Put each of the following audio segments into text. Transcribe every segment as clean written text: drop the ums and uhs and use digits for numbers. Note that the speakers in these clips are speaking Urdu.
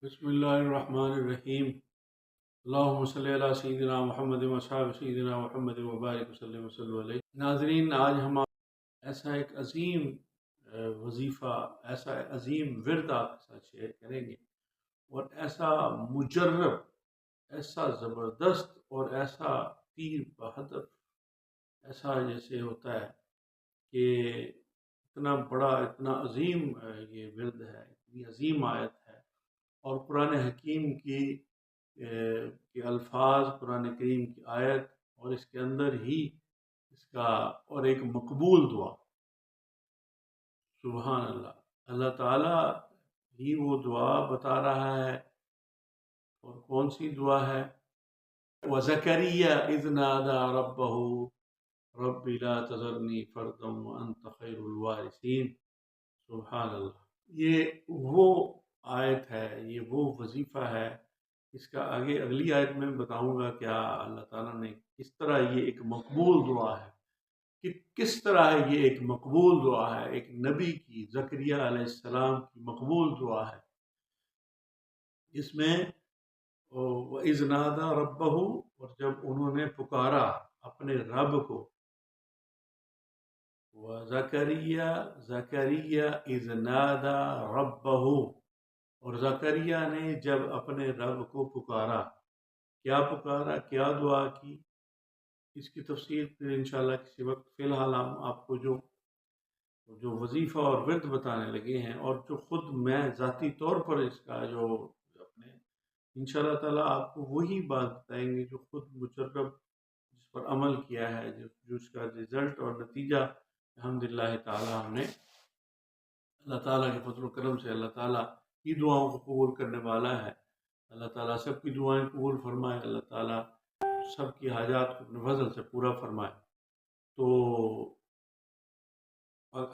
بسم اللہ الرحمن الرحیم۔ اللہم صلی علی سیدنا محمد و صحابہ سیدنا محمد وبارک وسلم علیہ۔ ناظرین، آج ہم ایسا ایک عظیم وظیفہ، ایسا عظیم ورد آپ کے ساتھ شیئر کریں گے، اور ایسا مجرب، ایسا زبردست اور ایسا تیر بہدف، ایسا جیسے ہوتا ہے کہ اتنا بڑا، اتنا عظیم یہ ورد ہے، اتنی عظیم آیت ہے، اور قرآن حکیم کے الفاظ، قرآن کریم کی آیت، اور اس کے اندر ہی اس کا اور ایک مقبول دعا۔ سبحان اللہ، اللہ تعالیٰ ہی وہ دعا بتا رہا ہے، اور کون سی دعا ہے؟ وَزَكَرِيَّا إِذْ نَادَى رَبَّهُ رَبِّ لَا تَذَرْنِي فَرْدًا وَأَنْتَ خَيْرُ الْوَارِثِينَ۔ سبحان اللہ، یہ وہ آیت ہے، یہ وہ وظیفہ ہے۔ اس کا آگے اگلی آیت میں بتاؤں گا کیا اللہ تعالیٰ نے کس طرح یہ ایک مقبول دعا ہے، کہ کس طرح یہ ایک مقبول دعا ہے، ایک نبی کی، زکریا علیہ السلام کی مقبول دعا ہے، جس میں وَإِذْ نَادَى رَبَّهُ، اور جب انہوں نے پکارا اپنے رب کو، زکریا اذ نادى ربه، اور زکریا نے جب اپنے رب کو پکارا، کیا پکارا، کیا دعا کی، اس کی تفصیل پھر انشاءاللہ کسی وقت۔ فی الحال ہم آپ کو جو وظیفہ اور ورد بتانے لگے ہیں، اور جو خود میں ذاتی طور پر اس کا جو اپنے انشاءاللہ تعالیٰ آپ کو وہی بات بتائیں گے جو خود مجرب، جس پر عمل کیا ہے، جو اس کا رزلٹ اور نتیجہ الحمدللہ تعالیٰ ہم نے اللہ تعالیٰ کے فضل و کرم سے، اللہ تعالیٰ کی دعاؤں کو قبول کرنے والا ہے۔ اللہ تعالیٰ سب کی دعائیں قبول فرمائے، اللہ تعالیٰ سب کی حاجات کو اپنے فضل سے پورا فرمائے۔ تو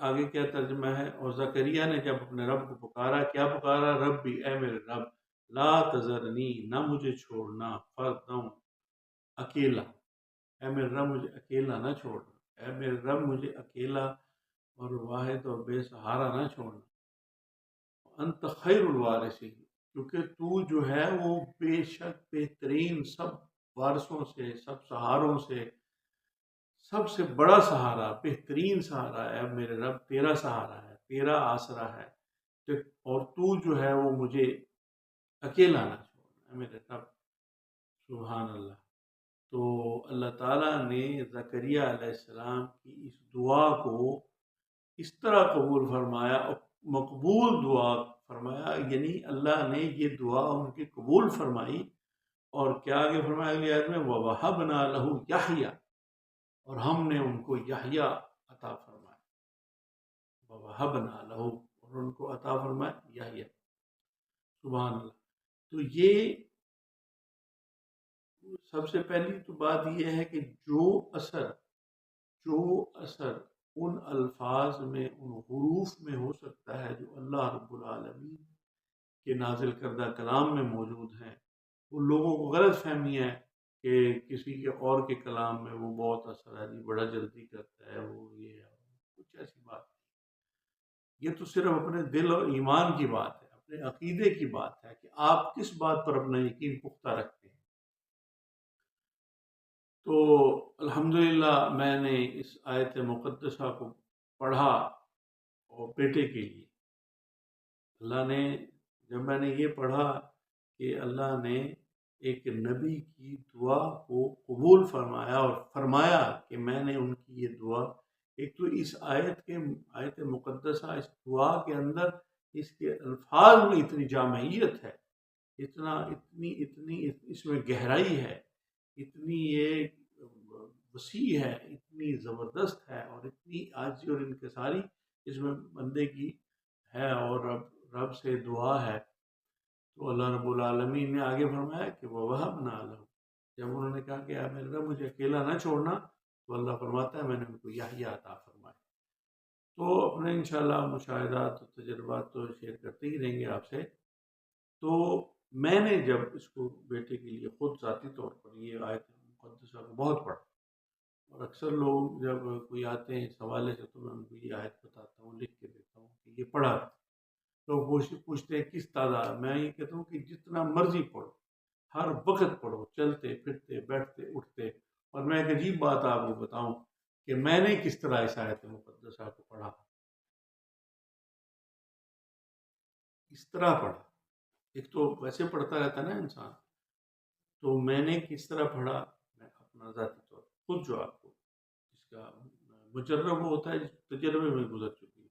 آگے کیا ترجمہ ہے؟ اور زکریا نے جب اپنے رب کو پکارا، کیا پکارا؟ ربی، اے میرے رب، لا تذرنی، نہ مجھے چھوڑنا، فردم، اکیلا، اے میرے رب مجھے اکیلا نہ چھوڑنا، اے میرے رب مجھے اکیلا اور واحد اور بے سہارا نہ چھوڑنا، انت خیر الوارثین، کیونکہ تو جو ہے وہ بے شک بہترین سب وارثوں سے، سب سہاروں سے سب سے بڑا سہارا، بہترین سہارا ہے میرے رب، تیرا سہارا ہے، تیرا آسرا ہے، اور تو جو ہے وہ مجھے اکیلا نہ چھوڑنا ہے میرے رب۔ سبحان اللہ۔ تو اللہ تعالیٰ نے زکریا علیہ السلام کی اس دعا کو اس طرح قبول فرمایا، اور مقبول دعا فرمایا، یعنی اللہ نے یہ دعا ان کی قبول فرمائی، اور کیا آگے فرمایا اگلی آیت میں؟ وَوَهَبْنَا لَهُ یحییٰ، اور ہم نے ان کو یحییٰ عطا فرمایا، وَوَهَبْنَا لَهُ، اور ان کو عطا فرمایا یحییٰ۔ سبحان اللہ۔ تو یہ سب سے پہلی تو بات یہ ہے کہ جو اثر ان الفاظ میں، ان حروف میں ہو سکتا ہے جو اللہ رب العالمین کے نازل کردہ کلام میں موجود ہیں، ان لوگوں کو غلط فہمی ہے کہ کسی کے اور کے کلام میں وہ بہت اثر ہے، جی بڑا جلدی کرتا ہے، وہ یہ ہے، کچھ ایسی بات نہیں۔ یہ تو صرف اپنے دل اور ایمان کی بات ہے، اپنے عقیدے کی بات ہے کہ آپ کس بات پر اپنا یقین پختہ رکھتے ہیں۔ تو الحمدللہ میں نے اس آیت مقدسہ کو پڑھا، اور بیٹے کے لیے اللہ نے، جب میں نے یہ پڑھا کہ اللہ نے ایک نبی کی دعا کو قبول فرمایا، اور فرمایا کہ میں نے ان کی یہ دعا، ایک تو اس آیت مقدسہ، اس دعا کے اندر اس کے الفاظ میں اتنی جامعیت ہے، اتنی اس میں گہرائی ہے، اتنی یہ وسیع ہے، اتنی زبردست ہے، اور اتنی عاجزی اور انکساری اس میں بندے کی ہے، اور رب سے دعا ہے۔ تو اللہ رب العالمین نے آگے فرمایا کہ وَوَهَبْنَا لَهُ، جب انہوں نے کہا کہ اے میرے رب مجھے اکیلا نہ چھوڑنا، تو اللہ فرماتا ہے میں نے ان کو یحییٰ عطا فرمایا۔ تو اپنے انشاءاللہ مشاہدات اور تجربات تو شیئر کرتے ہی رہیں گے آپ سے۔ تو میں نے جب اس کو بیٹے کے لیے خود ذاتی طور پر یہ آیت مقدسہ کو بہت پڑھا، اور اکثر لوگ جب کوئی آتے ہیں اس حوالے سے تو میں ان کو یہ آیت بتاتا ہوں، لکھ کے دیتا ہوں کہ یہ پڑھا۔ لوگ پوچھتے ہیں کس تعداد، میں یہ کہتا ہوں کہ جتنا مرضی پڑھو، ہر وقت پڑھو، چلتے پھرتے بیٹھتے اٹھتے۔ اور میں ایک عجیب بات آپ کو بتاؤں کہ میں نے کس طرح اس آیت مقدسہ کو پڑھا، اس طرح پڑھا۔ ایک تو ویسے پڑھتا رہتا نا انسان، تو میں نے کس طرح پڑھا، میں اپنا ذاتی طور پر خود جو آپ کو اس کا مجرب ہوتا ہے، جس تجربے میں گزر چکی ہے،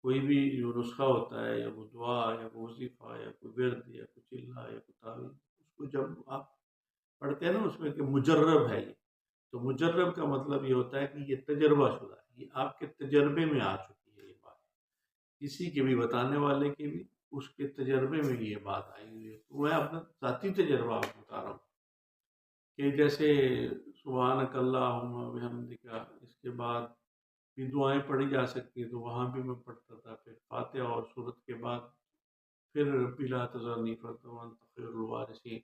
کوئی بھی جو نسخہ ہوتا ہے، یا وہ دعا یا وہ وظیفہ یا کوئی ورد یا کوئی چلہ یا کوئی تعویذ، اس کو جب آپ پڑھتے ہیں نا اس میں کہ مجرب ہے یہ، تو مجرب کا مطلب یہ ہوتا ہے کہ یہ تجربہ شدہ ہے، یہ آپ کے تجربے میں آ چکی ہے یہ بات، کسی کے بھی بتانے والے کے بھی اس کے تجربے میں یہ بات آئی ہوئی ہے۔ تو میں اپنا ذاتی تجربہ آپ کو بتا رہا ہوں کہ جیسے سبحانک اللہم وبحمدک، اس کے بعد بھی دعائیں پڑھی جا سکتی ہیں، تو وہاں بھی میں پڑھتا تھا۔ پھر فاتحہ اور سورت کے بعد پھر ربی لا تذرنی فردا وانت خیر الوارثین،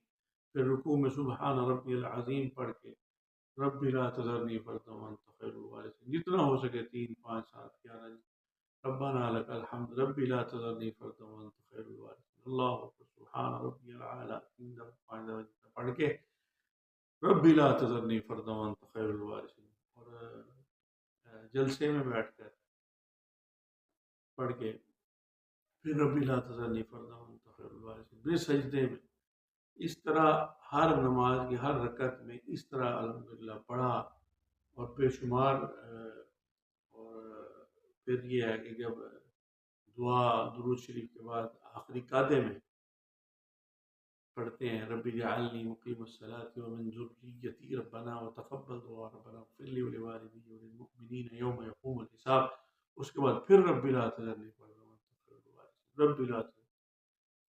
پھر رکوع میں سبحان ربی العظیم پڑھ کے ربی لا تذرنی فردا وانت خیر الوارثین، جتنا ہو سکے 3 5 7 11، ربنا لک الحمد ربی لا تذرنی فردا وانت خیر الوارثین، اللہ اکبر سبحان ربی الاعلیٰ 3 دفعہ 5 دفعہ پڑھ کے ربی لا تذرنی فردا وانت خیر الوارثین، اور جلسے میں بیٹھ کر پڑھ کے پھر ربی لا تذرنی فردا وانت خیر الوارثین، پھر سجدے میں اس طرح ہر نماز کی ہر رکعت میں اس طرح الحمدللہ پڑھا، اور بے شمار اور پھر یہ ہے کہ جب دعا درود شریف کے بعد آخری قادے میں پڑھتے ہیں ربی جعلنی مقیم الصلاۃ ومن ذریتی ربنا وتقبل دعا ربنا اغفر لی ولوالدی وللمؤمنین یوم یقوم الحساب، اس کے بعد پھر ربی لا تذرنی فردا وانت خیر الوارثین، ربی لا تذرنی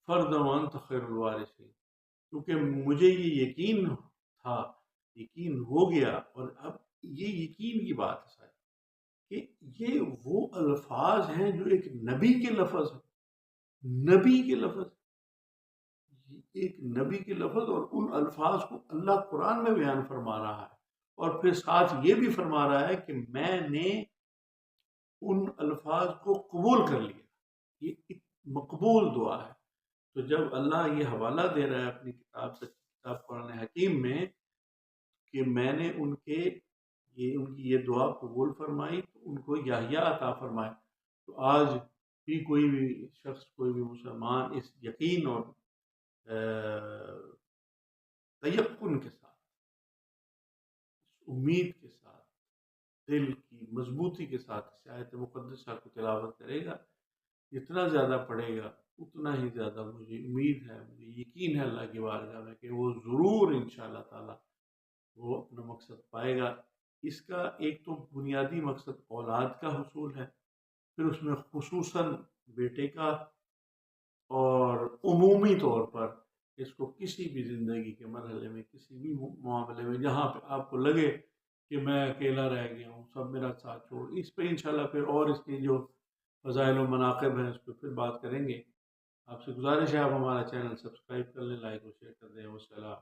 فردا وانت خیر الوارثین، کیونکہ مجھے یہ یقین تھا، یقین ہو گیا، اور اب یہ یقین کی بات ہے ساری، کہ یہ وہ الفاظ ہیں جو ایک نبی کے لفظ ہیں، نبی کے لفظ، ایک نبی کے لفظ، اور ان الفاظ کو اللہ قرآن میں بیان فرما رہا ہے، اور پھر ساتھ یہ بھی فرما رہا ہے کہ میں نے ان الفاظ کو قبول کر لیا، یہ ایک مقبول دعا ہے۔ تو جب اللہ یہ حوالہ دے رہا ہے اپنی کتاب سے، کتاب قرآن حکیم میں، کہ میں نے ان کی یہ دعا قبول فرمائی، تو ان کو یحییٰ عطا فرمائے، تو آج بھی کوئی بھی شخص، کوئی بھی مسلمان اس یقین اور تیقن کے ساتھ، اس امید کے ساتھ، دل کی مضبوطی کے ساتھ اس آیت مقدسہ کو تلاوت کرے گا، جتنا زیادہ پڑھے گا اتنا ہی زیادہ مجھے امید ہے، مجھے یقین ہے اللہ کی بارگاہ میں کہ وہ ضرور انشاءاللہ تعالی وہ اپنا مقصد پائے گا۔ اس کا ایک تو بنیادی مقصد اولاد کا حصول ہے، پھر اس میں خصوصاً بیٹے کا، اور عمومی طور پر اس کو کسی بھی زندگی کے مرحلے میں، کسی بھی معاملے میں جہاں پہ آپ کو لگے کہ میں اکیلا رہ گیا ہوں، سب میرا ساتھ چھوڑ، اس پہ انشاءاللہ پھر اور اس کی جو فضائل و مناقب ہیں اس پہ پھر بات کریں گے۔ آپ سے گزارش ہے آپ ہمارا چینل سبسکرائب کر لیں، لائک اور شیئر کر دیں۔ والسلام۔